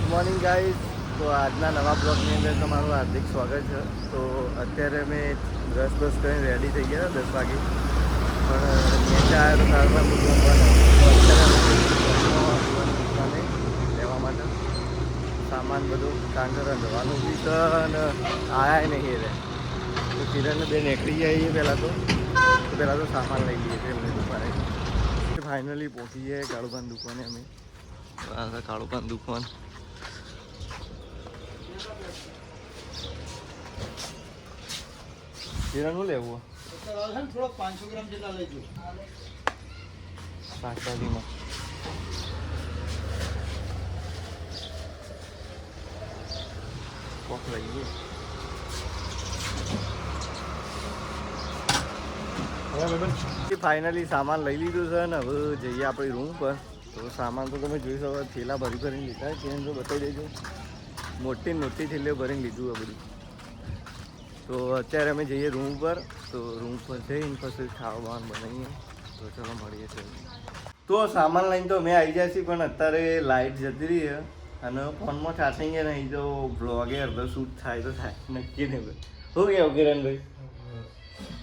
Good morning guys. તો આજના નવા બ્લોગની અંદર તમારું હાર્દિક સ્વાગત છે. તો અત્યારે અમે બસ કરીને રેડી થઈ ગયા 10 વાગે, પણ નીચે આવ્યો તો દુકાને લેવા માટે સામાન બધું કાંકર જવાનું બી છે અને આયા નહીં રે. તો કિરણને બે નીકળી જઈએ પહેલાં તો સામાન લઈ લઈએ છીએ એમની દુકાને. ફાઇનલી પહોંચી જાય કાળુભાન દુકાને. અમે કાળુભાન દુકાન કિરણનું લેવું થોડો 500 ગ્રામ જેટલા લેજો. શાકભાજીમાં કોક લઈએ. ફાઇનલી સામાન લઈ લીધું છે ને હવે જઈએ આપણી રૂમ પર. તો સામાન તો તમે જોઈ શકો, થેલા ભરીને લીધા. કિરણ તો બતાવી દેજો, મોટી થેલીઓ ભરીને લીધું આ બધું. તો અત્યારે અમે જઈએ રૂમ પર. તો રૂમ પર જઈને પછી ખાવાનું બનાવીએ. તો ચલો મળીએ છીએ. તો સામાન લઈને તો અમે આવી જાય છીએ, પણ અત્યારે લાઇટ જતી રહી છે અને ફોનમાં ચાર્જિંગ નહીં. તો બ્લોગે અડધો શૂટ થાય તો થાય, નક્કી નહીં ભાઈ. શું કહેવું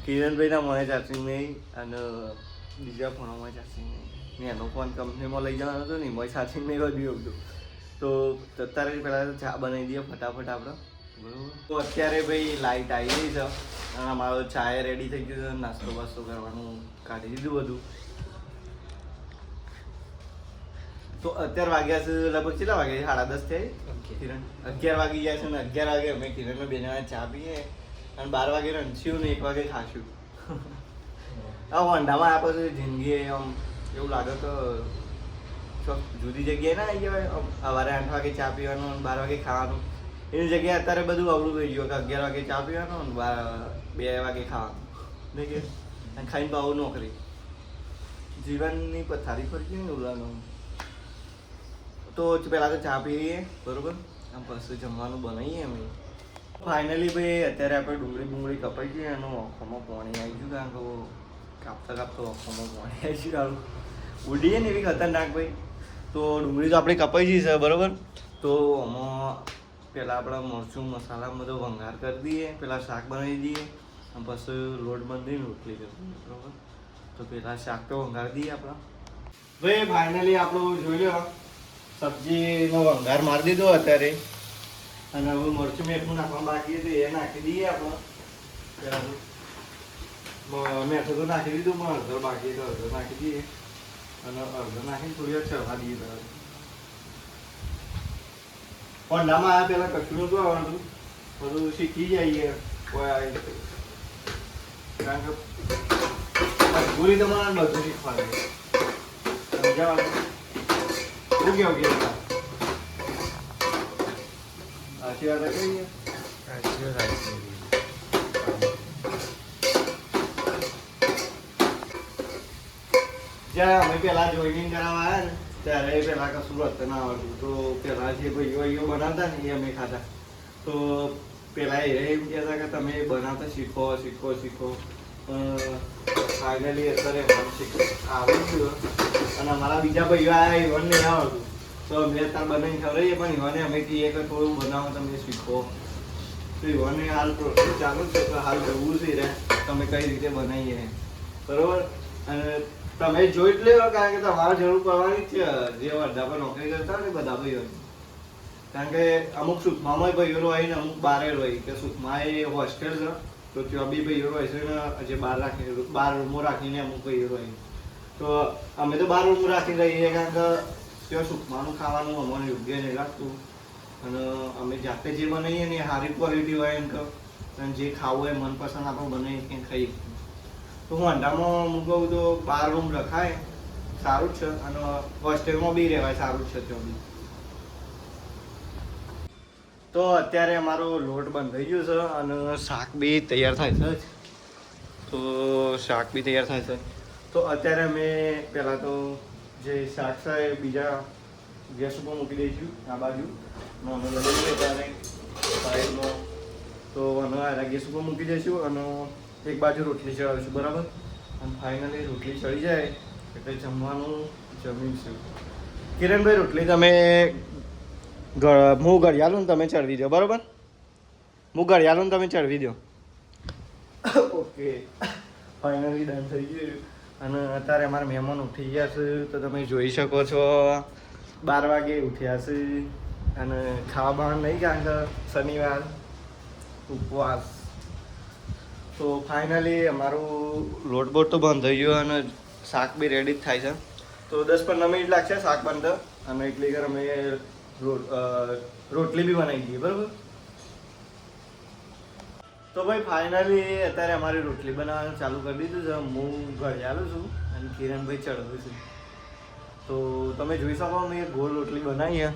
કિરણભાઈના મને ચાર્જિંગ નહીં અને બીજા ફોનમાં ચાર્જિંગ નહીં. મેં એનો ફોન કંપનીમાં લઈ જવાનો હતો ને, એમાં ચાર્જિંગ નહીં વધ્યું હતું. તો અત્યારે પહેલાં ચા બનાવી દઈએ ફટાફટ આપણે, બરાબર. તો અત્યારે ભાઈ લાઇટ આવી ગઈ છે અને અમારો ચાય રેડી થઈ ગયું છે. નાસ્તો બાસ્તો કરવાનું કાઢી દીધું બધું. તો અત્યારે વાગ્યા છે લગભગ કેટલા વાગે? 10:30 થાય. કિરણ 11 વાગી ગયા છે ને 11 વાગે અમે કિરણને બે જણા ચા પીએ અને 12 વાગે રમશું ને 1 વાગે ખાશું. આ વંડામાં આ પછી જિંદગી આમ એવું લાગે તો જુદી જગ્યાએ ના આવી જવાય. સવારે 8 વાગે ચા પીવાનું અને 12 વાગે ખાવાનું. એની જગ્યાએ અત્યારે બધું અવળું થઈ ગયું કે 11 વાગે ચા પીવાનું અને 2 વાગે ખાવાનું. નહીં કે ખાઈને પાવું નોકરી. જીવનની પથારી પર કેમ ઉલાનું. તો પહેલાં તો ચા પીએ, બરાબર. આમ પછી જમવાનું બનાવીએ અમે. ફાઇનલી ભાઈ અત્યારે આપણે ડુંગળી કપાઈ ગઈ અને આંખોમાં પાણી આવી ગયું. કારણ કે કાપતા આંખોમાં પાણી આવી ગયું. ઉડીએ ને એવી ખતરનાક ભાઈ. તો ડુંગળી તો આપણે કપાઈ ગઈ છે, બરાબર. તો આમાં પહેલાં આપણે મરચું મસાલા બધો વંઘાર કરી દઈએ, પહેલાં શાક બનાવી દઈએ અને પછી લોટ બાંધીને રોટલી કરીએ, બરાબર. તો પહેલાં શાક તો વંઘાર દઈએ આપણે. ભાઈ ફાઇનલી આપણું જોઈ લો, સબ્જીનો વંઘાર મારી દીધો અત્યારે. અને હવે મરચું મીઠું નાખવા બાકી હતું, એ નાખી દઈએ આપણે. પહેલાં મીઠું તો નાખી દીધું, પણ અડધો બાકી તો અડધો નાખી દઈએ અને અડધો નાખીને થોડી વાર ચડવા દઈએ. બરાબર. કોંડામાં આવ્યા પહેલાં કશું નહોતું આવડતું, બધું શીખી જઈએ કોઈ આવી. કારણ કે મજબૂરી તમારે બધું શીખવાનું સમજાવવાનું. શું કેવું કે સાચી વાત કહીએ? જ્યાં અમે પેલા જોઈનિંગ કરાવવા આવ્યા ને ત્યારે પેલા કશું વર્તન ના આવડતું. તો પેલા જે ભાઈઓ બનાવતા ને એ અમે ખાતા. તો પેલા એમ કહેતા કે તમે બનાવતા શીખો. ફાઇનલી અત્યારે આવડી ગયું અને અમારા બીજા ભાઈઓ આવ્યા, ઈવન નહીં આવડતું. તો અમે અત્યારે બનાવીને ખવડાવીએ, પણ ઈવને અમે કહીએ કે થોડું બનાવો, તમે શીખો. તો ઈવને હાલ પ્રોસેસ ચાલુ છે. તો હાલ જોવું છે રે તમે કઈ રીતે બનાવીએ, બરાબર. અને તમે જોઈ જ લેવો, કારણ કે તમારે જરૂર પડવાની જ છે. જે અડધા પર નોકરી કરતા હોય ને બધા ભાઈઓ, કારણ કે અમુક સુખમામાં ભાઈઓ હોય ને અમુક બારે હોય. કે સુખમાં એ હોસ્ટેલ છે તો ત્યાં બી ભાઈઓ હોય છે ને, જે બાર રૂમો રાખીને અમુક ભાઈઓ હોય. તો અમે તો 12 રૂમ રાખીને રહીએ, કારણ કે ત્યાં સુખમાનું ખાવાનું અમને યોગ્ય નહીં લાગતું. અને અમે જાતે જે બનાવીએ ને એ સારી ક્વોલિટી હોય એમ કે જે ખાવું હોય મનપસંદ આપણે બનાવીએ કંઈ ખાઈએ. તો હું અંડામાં મૂકવું તો 12 રૂમ રખાય, સારું જ છે. અને હોસ્ટેલમાં બી રહેવાય, સારું જ છે ત્યાં બી. તો અત્યારે અમારો લોટ બંધ થઈ ગયો છે અને શાક બી તૈયાર થાય છે. તો શાક બી તૈયાર થાય છે. તો અત્યારે અમે પહેલાં તો જે શાક છે એ બીજા ગેસ ઉપર મૂકી દઈશું. આ બાજુ અમે લઈએ ત્યારે સાઈડમાં. તો અને ગેસ ઉપર મૂકી દઈશું અને એક બાજુ રોટલી ચડાવીશું, બરાબર. અને ફાઇનલી રોટલી ચડી જાય એટલે જમવાનું જમીશું. કિરણભાઈ રોટલી તમે હું ઘડિયાળું ને તમે ચડવી દો, બરાબર? હું ઘડિયાળું ને તમે ચડવી દો. ઓકે, ફાઇનલી ડન થઈ ગયું. અને અત્યારે અમારા મહેમાન ઉઠી ગયા છે, તો તમે જોઈ શકો છો 12 વાગે ઉઠ્યા છે. અને ખાવા બહાર નહીં, કારણ કે શનિવાર ઉપવાસ. તો ફાઇનલી અમારું લોટ બોટ તો બંધ થઈ ગયો અને શાક બી રેડી જ થાય છે. તો 10-15 મિનિટ લાગશે શાક બનતા. અને એટલી ઘર અમે રોટલી બી બનાવી દઈએ, બરાબર? તો ભાઈ ફાઇનલી અત્યારે અમારી રોટલી બનાવવાનું ચાલુ કરી દીધું છે. હું ઘડિયાળું છું અને કિરણભાઈ ચડવું છું. તો તમે જોઈ શકો મેં ગોળ રોટલી બનાવી છે.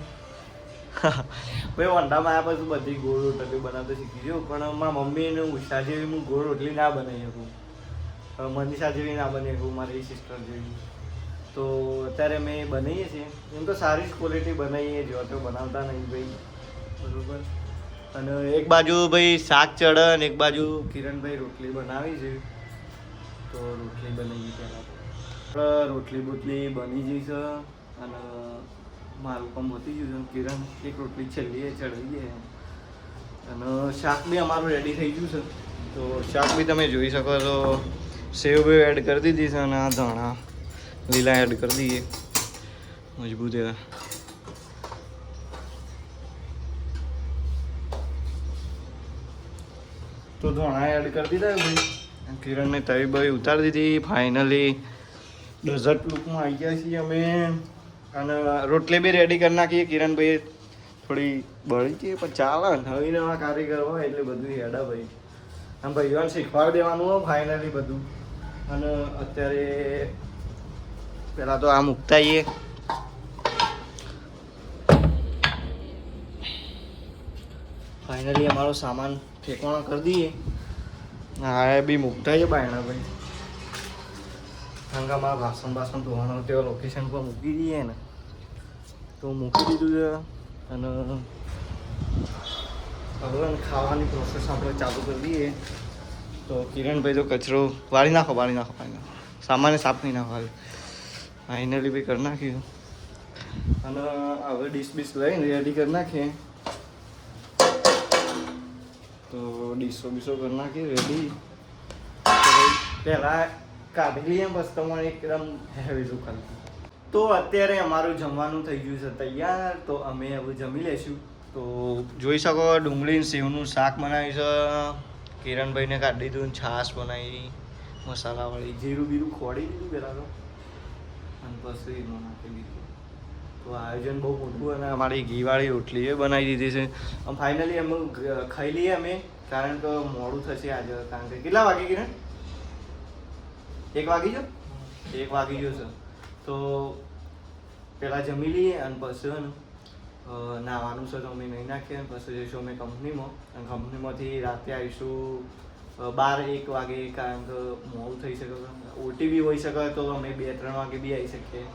ભાઈ વંડામાં આવ્યા પછી બધી ગોળ રોટલી બનાવતા શીખી ગયો, પણ મારા મમ્મીને ઉષા જેવી હું ગોળ રોટલી ના બનાવી શકું, મનીષા જેવી ના બની શકું, મારી સિસ્ટર જેવી. તો અત્યારે મેં બનાવીએ છીએ. એમ તો સારી જ ક્વોલિટી બનાવીએ, જો તો બનાવતા નહીં ભાઈ, બરાબર? અને એક બાજુ ભાઈ શાક ચડે અને એક બાજુ કિરણભાઈ રોટલી બનાવી છે. તો રોટલી બનાવી પહેલાં રોટલી બોટલી બની જઈ છે. અને મારું કામ પતી ગયું છે. કિરણ એક રોટલી છેલ્લી ચડાવીએ. અને શાક બી અમારું રેડી થઈ ગયું છે. તો શાક બી તમે જોઈ શકો છો. સેવ બી એડ કરી દીધી છે અને આ ધાણા લીલા એડ કરી દઈએ, મજબૂત એવા. તો ધાણા એડ કરી દીધા ભાઈ. કિરણને તવી બવી ઉતારી દીધી. ફાઇનલી ડેઝર્ટ લુકમાં આવી ગયા છીએ અમે. અને રોટલી બી રેડી કરી નાખીએ. કિરણભાઈ થોડી બળી છે પણ ચાલે, નવી નવા કારીગર હોય એટલે બધું હેડા ભાઈ. આમ ભાઈઓને શીખવાડી દેવાનું હોય ફાઇનલી બધું. અને અત્યારે પહેલાં તો આ મૂકતા આવીએ. ફાઇનલી અમારો સામાન ઠેકાણો કરી દઈએ. હા બી મૂકતા છે બાયણા ભાઈ, કારણ કે અમારા વાસણ ધોવાનો તેવા લોકેશન પર મૂકી દઈએ ને, તો મૂકી દીધું છે. અને હવે ખાવાની પ્રોસેસ આપણે ચાલુ કરી દઈએ. તો કિરણભાઈ તો કચરો વાળી નાખો. સામાન્ય સાફ નહીં નાખો. ફાઇનલી બી કરી નાખ્યું. અને હવે ડીશ બીશ લઈને રેડી કરી નાખીએ. તો ડીશો બીસો કરી નાખીએ રેડી. પહેલાં કાઢી લઈએ બસ તમારે એકદમ હેવી દુકાન. તો અત્યારે અમારું જમવાનું થઈ ગયું છે તૈયાર. તો અમે હવે જમી લઈશું. તો જોઈ શકો ડુંગળી સેવનું શાક બનાવ્યું છે. કિરણભાઈને કાઢી દીધું, છાશ બનાવી મસાલાવાળી, જીરું બીરું ખોડી દીધું પહેલાં તો, અને પછી એમાં નાખી દીધું. તો આયોજન બહુ મોટું. અને અમારી ઘીવાળી રોટલી એ બનાવી દીધી છે. ફાઇનલી અમે ખાઈ લઈએ અમે, કારણ કે મોડું થશે આજે. કારણ કે કેટલા વાગે કિરણ? 1 વાગી ગયો? 1 વાગી ગયો છે. તો પહેલાં જમી લઈએ અને પછી નાવાનું છે તો અમે નહીં નાખીએ. પછી જઈશું અમે કંપનીમાં, અને કંપનીમાંથી રાતે આવીશું 12-1 વાગે, કારણ કે મોડું થઈ શકે. ઓટી બી હોઈ શકે, તો અમે 2-3 વાગે બી આવી શકીએ.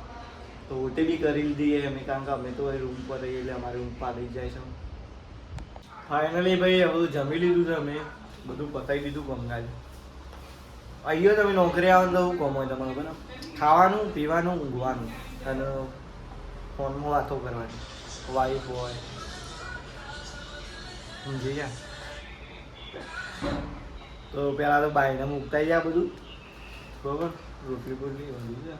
તો ઓટી બી કરી દઈએ અમે, કારણ કે અમે તો રૂમ પર રહીએ એટલે અમારે રૂમ પાડી જાય છે. ફાઇનલી ભાઈ હવે જમી લીધું છે અમે, બધું પતાવી દીધું ગંગાજ. અહીંયા તમે નોકરી આવો તો શું કામ હોય તમારું? બરાબર, ખાવાનું પીવાનું ઊંઘવાનું અને ફોનમાં વાતો કરવાની. વાઈફ હોય સમજી ગયા. તો પહેલાં તો બાઈને મૂકતા ગયા બધું, બરાબર? રોટલી બોટલી બધું છે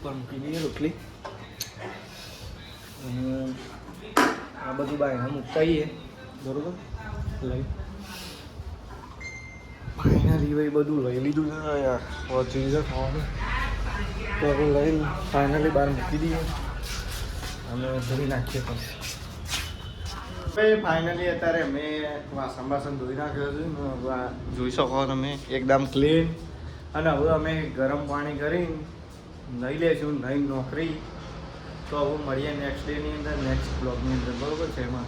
પણ મૂકી દઈએ રોટલી. અને આ બધું બાઈને મૂકતા આવીએ, બરાબર? લઈ ફાઇનલી ભાઈ બધું લઈ લીધું છે યાર. પહોંચી છે ખાવાનું, તો આપણે લઈને ફાઇનલી બહાર મૂકી દઈએ અને ધોઈ નાખીએ. પછી ભાઈ ફાઇનલી અત્યારે અમે વાસણ ધોઈ નાખ્યો છે. જોઈ શકો તમે એકદમ ક્લીન. અને હવે અમે ગરમ પાણી કરીને નહીં લઈશું, નહીં નોકરી. તો હવે મળીએ નેક્સ્ટ ડેની અંદર, નેક્સ્ટ બ્લોગની અંદર, બરાબર છે? એમાં